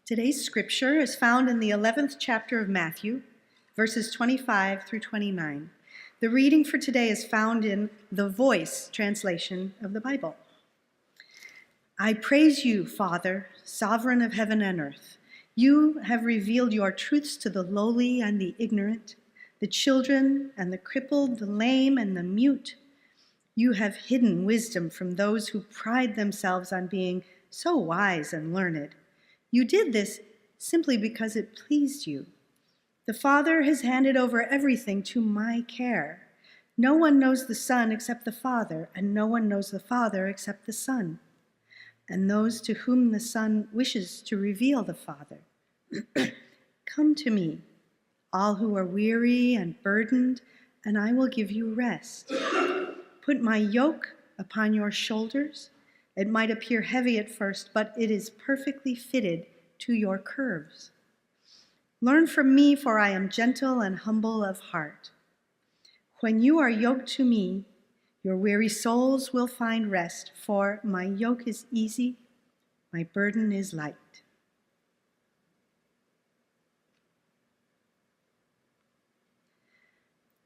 Today's scripture is found in the 11th chapter of Matthew, verses 25 through 29. The reading for today is found in the Voice translation of the Bible. I praise you, Father, sovereign of heaven and earth. You have revealed your truths to the lowly and the ignorant, the children and the crippled, the lame and the mute. You have hidden wisdom from those who pride themselves on being so wise and learned. You did this simply because it pleased you. The Father has handed over everything to my care. No one knows the Son except the Father, and no one knows the Father except the Son, and those to whom the Son wishes to reveal the Father. Come to me, all who are weary and burdened, and I will give you rest. Put my yoke upon your shoulders. It might appear heavy at first, but it is perfectly fitted to your curves. Learn from me, for I am gentle and humble of heart. When you are yoked to me, your weary souls will find rest, for my yoke is easy, my burden is light.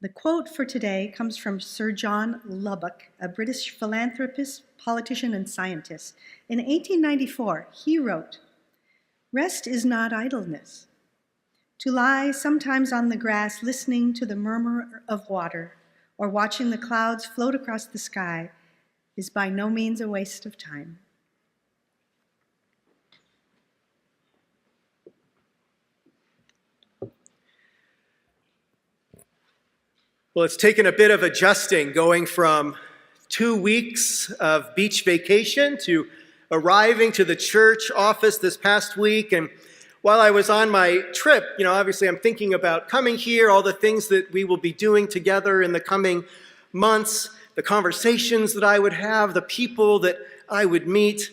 The quote for today comes from Sir John Lubbock, a British philanthropist, politician, and scientist. In 1894, he wrote, "Rest is not idleness. To lie sometimes on the grass listening to the murmur of water or watching the clouds float across the sky is by no means a waste of time." Well, it's taken a bit of adjusting going from 2 weeks of beach vacation to arriving to the church office this past week. And while I was on my trip, obviously I'm thinking about coming here, all the things that we will be doing together in the coming months, the conversations that I would have, the people that I would meet,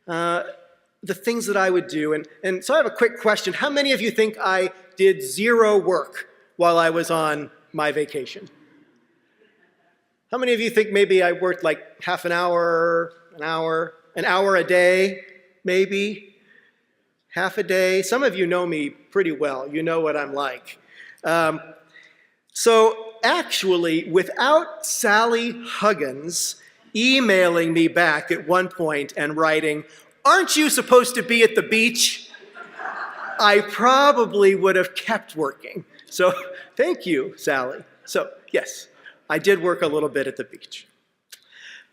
the things that I would do. And so I have a quick question. How many of you think I did zero work while I was on my vacation? How many of you think maybe I worked like half an hour a day, maybe half a day? Some of you know me pretty well. You know what I'm like. So actually, without Sally Huggins emailing me back at one point and writing, "Aren't you supposed to be at the beach?" I probably would have kept working. So thank you, Sally. So yes, I did work a little bit at the beach.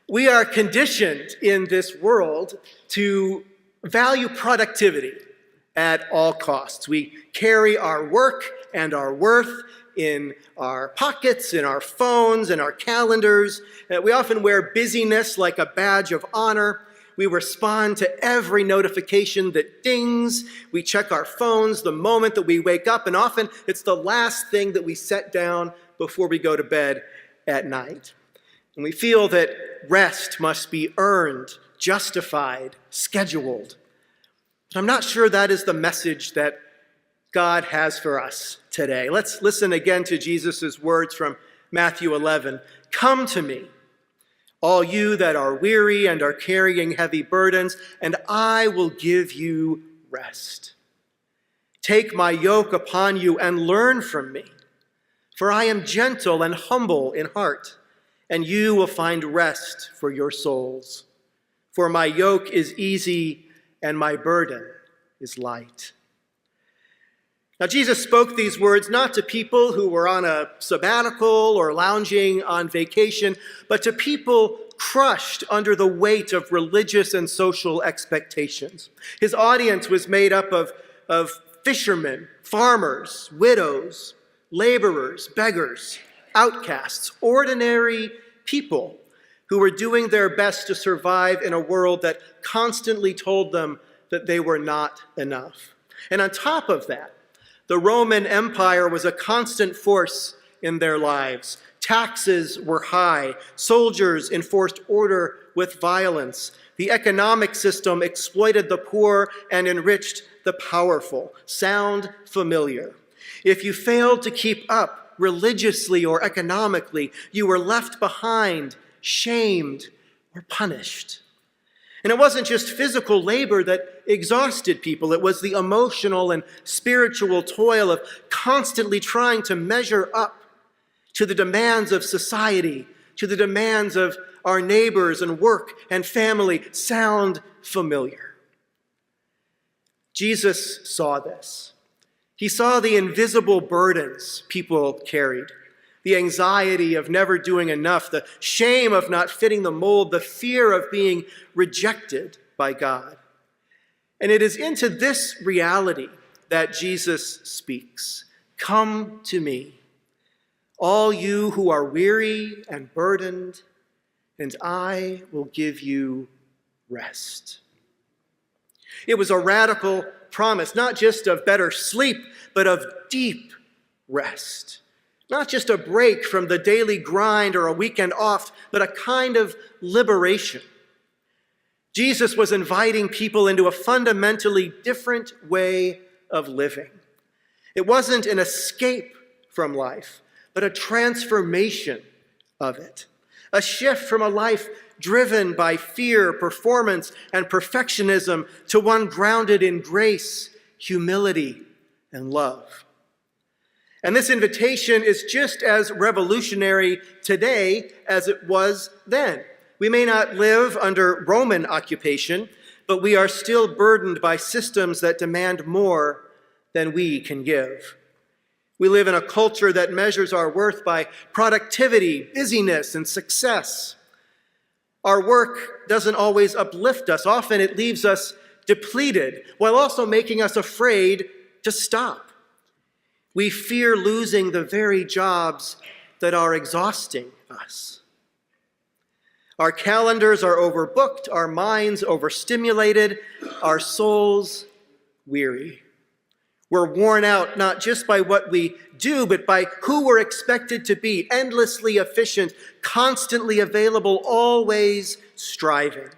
We are conditioned in this world to value productivity at all costs. We carry our work and our worth in our pockets, in our phones, in our calendars. We often wear busyness like a badge of honor. We respond to every notification that dings. We check our phones the moment that we wake up, and often it's the last thing that we set down before we go to bed at night. And we feel that rest must be earned, justified, scheduled. But I'm not sure that is the message that God has for us today. Let's listen again to Jesus' words from Matthew 11. "Come to me, all you that are weary and are carrying heavy burdens, and I will give you rest. Take my yoke upon you and learn from me, for I am gentle and humble in heart, and you will find rest for your souls. For my yoke is easy and my burden is light." Now, Jesus spoke these words not to people who were on a sabbatical or lounging on vacation, but to people crushed under the weight of religious and social expectations. His audience was made up of fishermen, farmers, widows, laborers, beggars, outcasts, ordinary people who were doing their best to survive in a world that constantly told them that they were not enough. And on top of that, the Roman Empire was a constant force in their lives. Taxes were high. Soldiers enforced order with violence. The economic system exploited the poor and enriched the powerful. Sound familiar? If you failed to keep up religiously or economically, you were left behind, shamed, or punished. And it wasn't just physical labor that exhausted people. It was the emotional and spiritual toil of constantly trying to measure up to the demands of society, to the demands of our neighbors and work and family. Sound familiar? Jesus saw this. He saw the invisible burdens people carried, the anxiety of never doing enough, the shame of not fitting the mold, the fear of being rejected by God. And it is into this reality that Jesus speaks. Come to me, all you who are weary and burdened, and I will give you rest. It was a radical promise, not just of better sleep, but of deep rest. Not just a break from the daily grind or a weekend off, but a kind of liberation. Jesus was inviting people into a fundamentally different way of living. It wasn't an escape from life, but a transformation of it. A shift from a life driven by fear, performance, and perfectionism to one grounded in grace, humility, and love. And this invitation is just as revolutionary today as it was then. We may not live under Roman occupation, but we are still burdened by systems that demand more than we can give. We live in a culture that measures our worth by productivity, busyness, and success. Our work doesn't always uplift us. Often it leaves us depleted, while also making us afraid to stop. We fear losing the very jobs that are exhausting us. Our calendars are overbooked, our minds overstimulated, our souls weary. We're worn out not just by what we do, but by who we're expected to be, endlessly efficient, constantly available, always striving.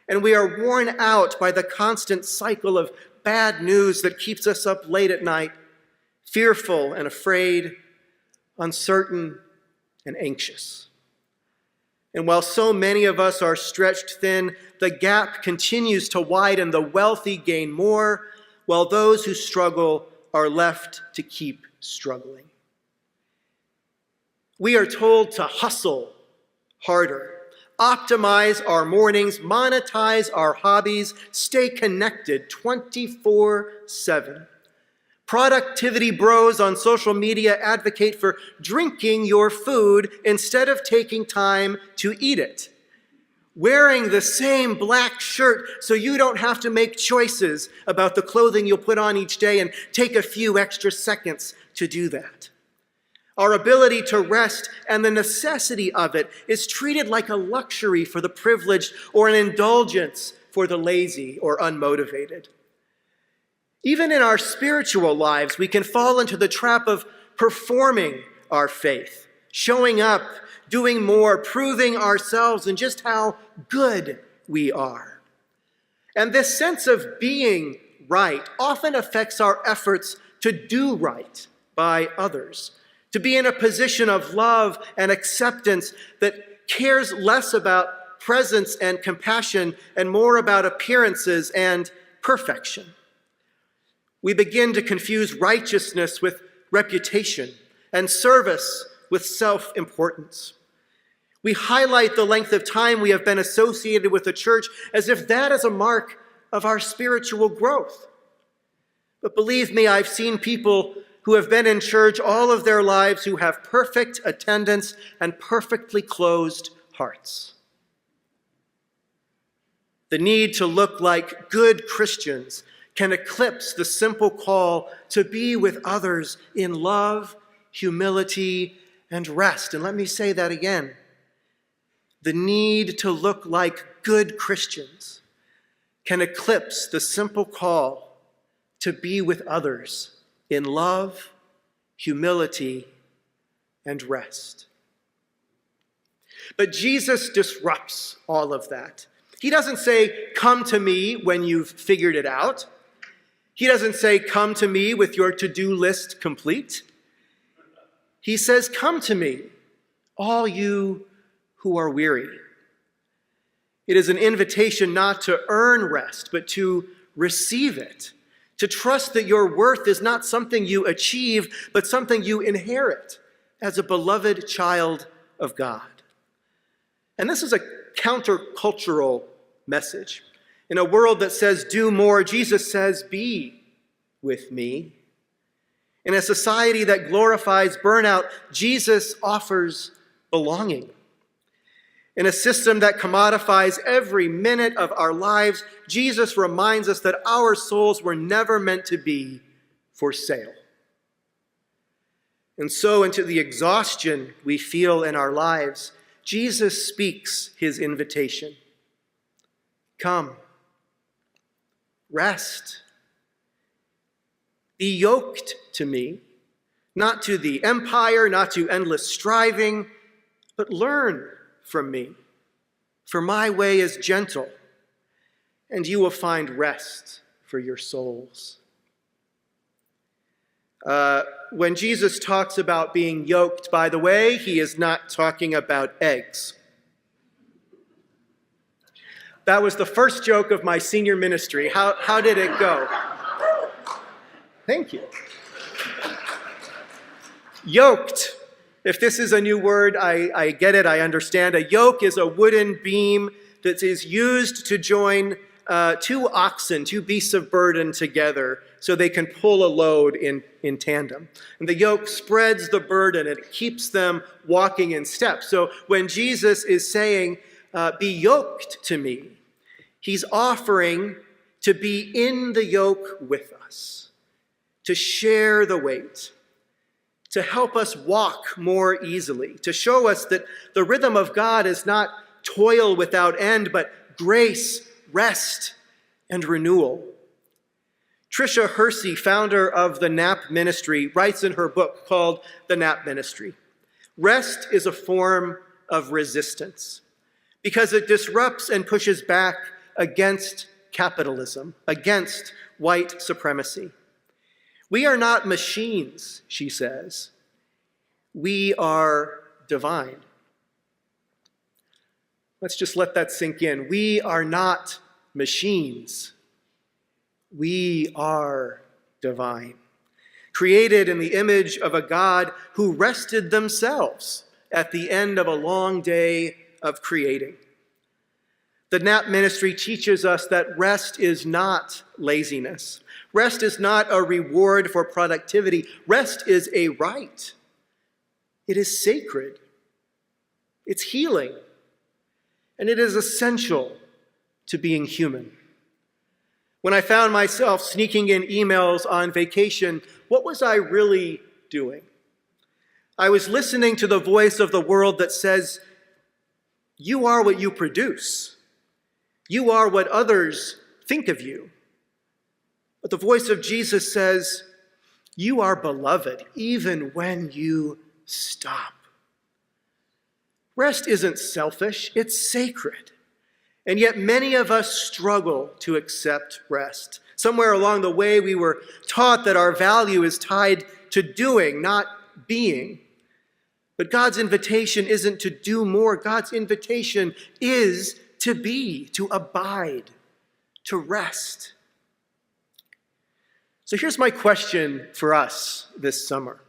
And we are worn out by the constant cycle of bad news that keeps us up late at night, fearful and afraid, uncertain and anxious. And while so many of us are stretched thin, the gap continues to widen. The wealthy gain more, while those who struggle are left to keep struggling. We are told to hustle harder, optimize our mornings, monetize our hobbies, stay connected 24/7. Productivity bros on social media advocate for drinking your food instead of taking time to eat it. Wearing the same black shirt so you don't have to make choices about the clothing you'll put on each day and take a few extra seconds to do that. Our ability to rest and the necessity of it is treated like a luxury for the privileged or an indulgence for the lazy or unmotivated. Even in our spiritual lives, we can fall into the trap of performing our faith, showing up, doing more, proving ourselves and just how good we are. And this sense of being right often affects our efforts to do right by others, to be in a position of love and acceptance that cares less about presence and compassion and more about appearances and perfection. We begin to confuse righteousness with reputation and service with self-importance. We highlight the length of time we have been associated with the church as if that is a mark of our spiritual growth. But believe me, I've seen people who have been in church all of their lives who have perfect attendance and perfectly closed hearts. The need to look like good Christians can eclipse the simple call to be with others in love, humility, and rest. And let me say that again. The need to look like good Christians can eclipse the simple call to be with others in love, humility, and rest. But Jesus disrupts all of that. He doesn't say, come to me when you've figured it out. He doesn't say, come to me with your to-do list complete. He says, come to me, all you who are weary. It is an invitation not to earn rest, but to receive it, to trust that your worth is not something you achieve, but something you inherit as a beloved child of God. And this is a countercultural message. In a world that says, do more, Jesus says, be with me. In a society that glorifies burnout, Jesus offers belonging. In a system that commodifies every minute of our lives, Jesus reminds us that our souls were never meant to be for sale. And so, into the exhaustion we feel in our lives, Jesus speaks his invitation. Come, rest. Be yoked to me, not to the empire, not to endless striving, but learn from me. For my way is gentle, and you will find rest for your souls. When Jesus talks about being yoked, by the way, he is not talking about eggs. That was the first joke of my senior ministry. How did it go? Thank you. Yoked. If this is a new word, I get it, I understand. A yoke is a wooden beam that is used to join two oxen, two beasts of burden together so they can pull a load in tandem. And the yoke spreads the burden and it keeps them walking in step. So when Jesus is saying, be yoked to me, he's offering to be in the yoke with us, to share the weight, to help us walk more easily, to show us that the rhythm of God is not toil without end, but grace, rest, and renewal. Tricia Hersey, founder of the NAP Ministry, writes in her book called The NAP Ministry, rest is a form of resistance because it disrupts and pushes back against capitalism, against white supremacy. We are not machines, she says. We are divine. Let's just let that sink in. We are not machines. We are divine, created in the image of a God who rested themselves at the end of a long day of creating. The NAP Ministry teaches us that rest is not laziness. Rest is not a reward for productivity. Rest is a right. It is sacred. It's healing. And it is essential to being human. When I found myself sneaking in emails on vacation, what was I really doing? I was listening to the voice of the world that says, you are what you produce. You are what others think of you. But the voice of Jesus says, you are beloved even when you stop. Rest isn't selfish, it's sacred. And yet many of us struggle to accept rest. Somewhere along the way, we were taught that our value is tied to doing, not being. But God's invitation isn't to do more. God's invitation is to be, to abide, to rest. So here's my question for us this summer.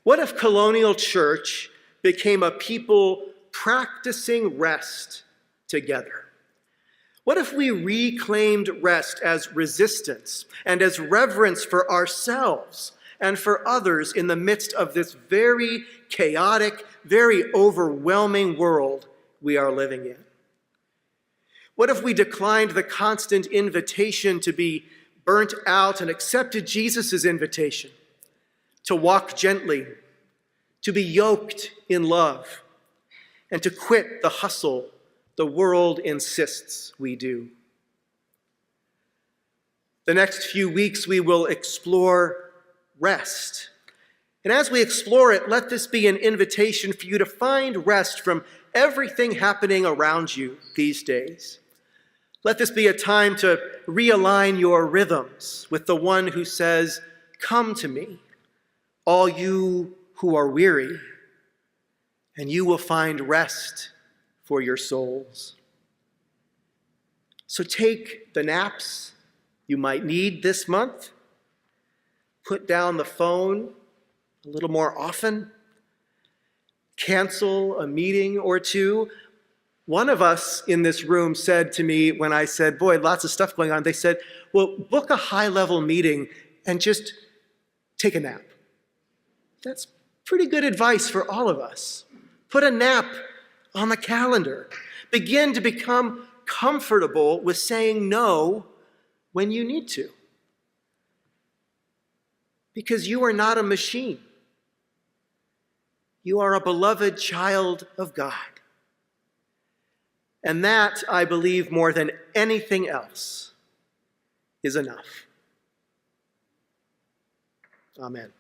What if Colonial Church became a people practicing rest together? What if we reclaimed rest as resistance and as reverence for ourselves and for others in the midst of this very chaotic, very overwhelming world we are living in? What if we declined the constant invitation to be burnt out and accepted Jesus' invitation to walk gently, to be yoked in love, and to quit the hustle the world insists we do? The next few weeks we will explore rest. And as we explore it, let this be an invitation for you to find rest from everything happening around you these days. Let this be a time to realign your rhythms with the one who says, come to me, all you who are weary, and you will find rest for your souls. So take the naps you might need this month. Put down the phone a little more often. Cancel a meeting or two. One of us in this room said to me when I said, boy, lots of stuff going on, they said, well, book a high-level meeting and just take a nap. That's pretty good advice for all of us. Put a nap on the calendar. Begin to become comfortable with saying no when you need to. Because you are not a machine. You are a beloved child of God. And that, I believe, more than anything else, is enough. Amen.